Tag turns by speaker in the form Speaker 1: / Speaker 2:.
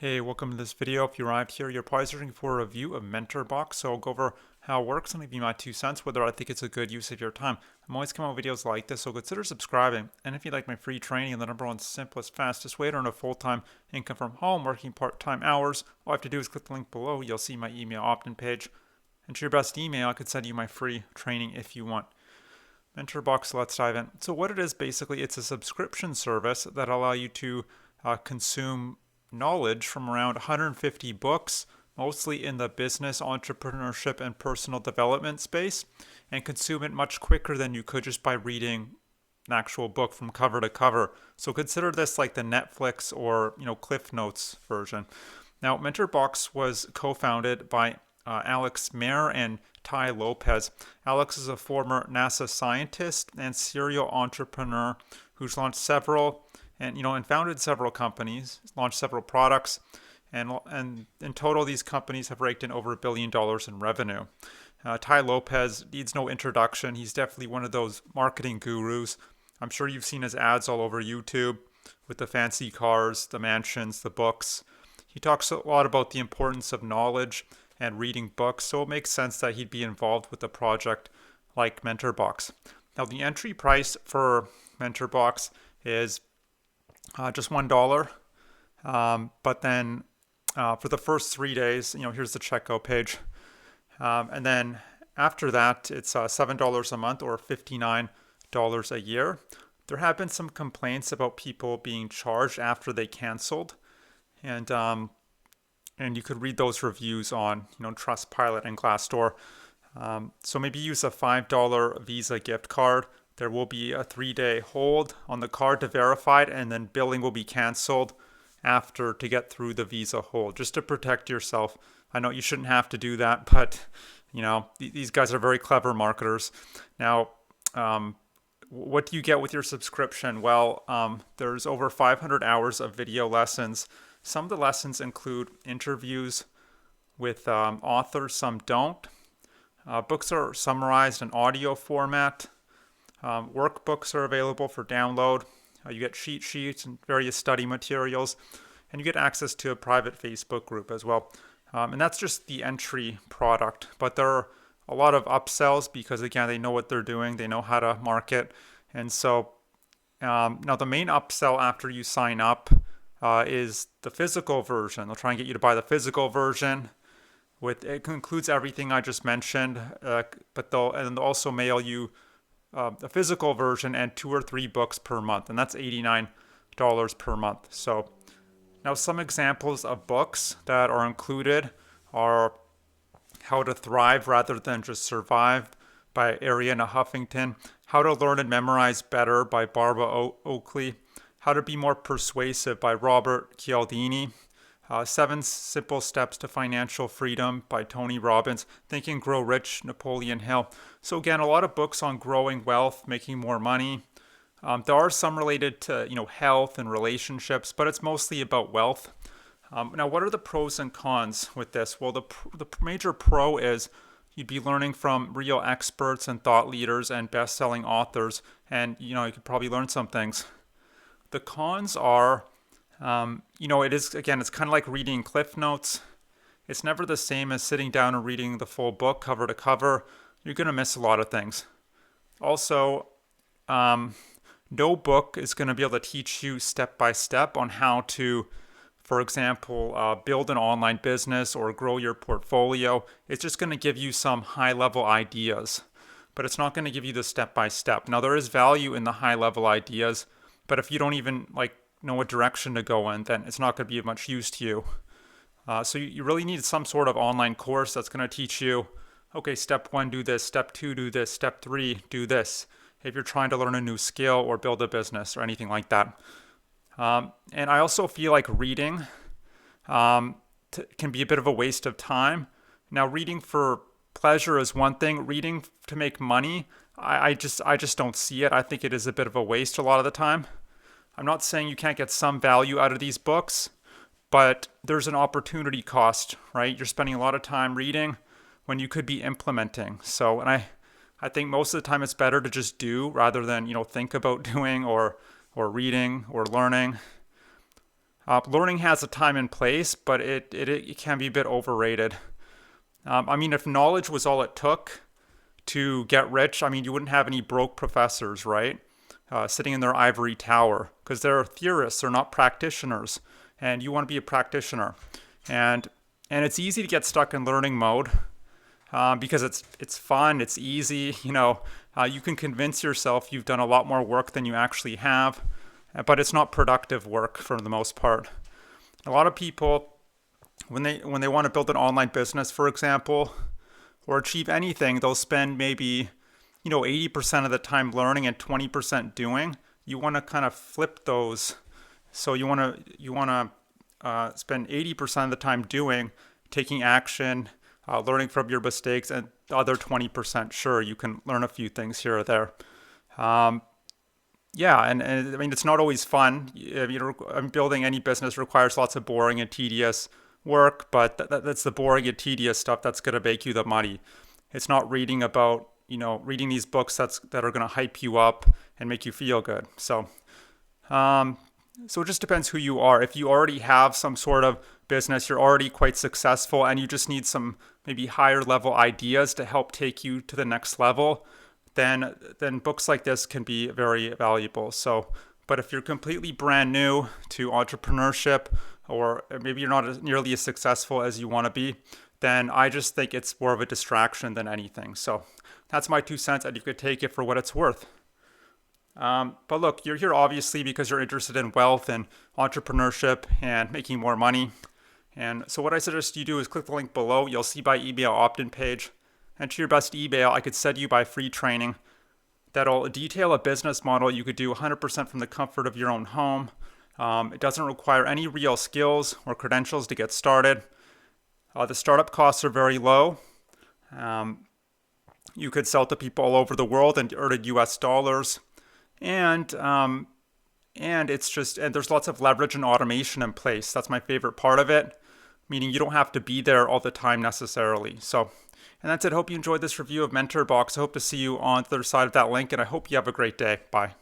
Speaker 1: Hey, welcome to this video. If you arrived here, you're probably searching for a review of MentorBox, so I'll go over how it works and give you my 2 cents, whether I think it's a good use of your time. I'm always coming out with videos like this, so consider subscribing. And if you like my free training and the #1 simplest, fastest way to earn a full-time income from home, working part-time hours, all I have to do is click the link below. You'll see my email opt-in page. Enter your best email. I could send you my free training if you want. MentorBox, let's dive in. So what it is, basically, it's a subscription service that allow you to consume knowledge from around 150 books, mostly in the business, entrepreneurship, and personal development space, and consume it much quicker than you could just by reading an actual book from cover to cover. So consider this like the Netflix or Cliff Notes version. Now, MentorBox was co-founded by Alex Mayer and Tai Lopez. Alex is a former NASA scientist and serial entrepreneur who's launched several and founded several companies, launched several products, and in total these companies have raked in over $1 billion in revenue. Tai Lopez needs no introduction. He's definitely one of those marketing gurus. I'm sure you've seen his ads all over YouTube with the fancy cars, the mansions, the books. He talks a lot about the importance of knowledge and reading books, so it makes sense that he'd be involved with a project like MentorBox. Now, the entry price for MentorBox is just $1, but then for the first 3 days, here's the checkout page, and then after that, it's $7 a month or $59 a year. There have been some complaints about people being charged after they canceled, and you could read those reviews on Trustpilot and Glassdoor. So maybe use a $5 Visa gift card. There will be a 3-day hold on the card to verify it, and then billing will be canceled after to get through the Visa hold, just to protect yourself. I know you shouldn't have to do that, but these guys are very clever marketers. Now, what do you get with your subscription? Well, there's over 500 hours of video lessons. Some of the lessons include interviews with authors, some don't. Books are summarized in audio format. Workbooks are available for download. You get cheat sheets and various study materials, and you get access to a private Facebook group as well. And that's just the entry product, but there are a lot of upsells because, again, they know what they're doing. They know how to market. And so now the main upsell after you sign up is the physical version. They'll try and get you to buy the physical version. It includes everything I just mentioned, but they'll also mail you a physical version and 2 or 3 books per month, and that's $89 per month. So now some examples of books that are included are How to Thrive Rather Than Just Survive by Arianna Huffington, How to Learn and Memorize Better by Barbara Oakley, How to Be More Persuasive by Robert Cialdini, 7 Simple Steps to Financial Freedom by Tony Robbins, Think and Grow Rich, Napoleon Hill. So again, a lot of books on growing wealth, making more money. There are some related to health and relationships, but it's mostly about wealth. Now, what are the pros and cons with this? Well, the major pro is you'd be learning from real experts and thought leaders and best-selling authors, and you could probably learn some things. The cons are it's kind of like reading Cliff Notes. It's never the same as sitting down and reading the full book cover to cover. You're going to miss a lot of things. Also, no book is going to be able to teach you step by step on how to, for example, build an online business or grow your portfolio. It's just going to give you some high-level ideas, but it's not going to give you the step by step. Now, there is value in the high-level ideas, but if you don't even know what direction to go in, then it's not going to be of much use to you. So you really need some sort of online course that's going to teach you, okay, step 1, do this, step 2, do this, step 3, do this, if you're trying to learn a new skill or build a business or anything like that. And I also feel like reading can be a bit of a waste of time. Now, reading for pleasure is one thing. Reading to make money, I just don't see it. I think it is a bit of a waste a lot of the time. I'm not saying you can't get some value out of these books, but there's an opportunity cost, right? You're spending a lot of time reading when you could be implementing. So, and I think most of the time it's better to just do rather than, think about doing or reading or learning. Learning has a time and place, but it can be a bit overrated. I mean, if knowledge was all it took to get rich, I mean, you wouldn't have any broke professors, right? Sitting in their ivory tower, because they're theorists, they're not practitioners, and you want to be a practitioner. And it's easy to get stuck in learning mode because it's fun, it's easy. You can convince yourself you've done a lot more work than you actually have, but it's not productive work for the most part. A lot of people, when they want to build an online business, for example, or achieve anything, they'll spend maybe 80% of the time learning and 20% doing. You want to kind of flip those. So you want to spend 80% of the time doing, taking action, learning from your mistakes, and the other 20%, sure, you can learn a few things here or there. Yeah, and I mean, it's not always fun. Building any business requires lots of boring and tedious work, but that's the boring and tedious stuff that's going to make you the money. It's not reading about, reading these books that are going to hype you up and make you feel good. So it just depends who you are. If you already have some sort of business, you're already quite successful, and you just need some maybe higher level ideas to help take you to the next level, then books like this can be very valuable. So, but if you're completely brand new to entrepreneurship, or maybe you're not nearly as successful as you want to be, then I just think it's more of a distraction than anything. So that's my 2 cents, and you could take it for what it's worth. But look, you're here obviously because you're interested in wealth and entrepreneurship and making more money. And so what I suggest you do is click the link below. You'll see my email opt-in page. Enter your best email. I could send you my free training that'll detail a business model you could do 100% from the comfort of your own home. It doesn't require any real skills or credentials to get started. The startup costs are very low. You could sell to people all over the world and earn in US dollars. And there's lots of leverage and automation in place. That's my favorite part of it, meaning you don't have to be there all the time necessarily. So, and that's it. Hope you enjoyed this review of MentorBox. I hope to see you on the other side of that link, and I hope you have a great day. Bye.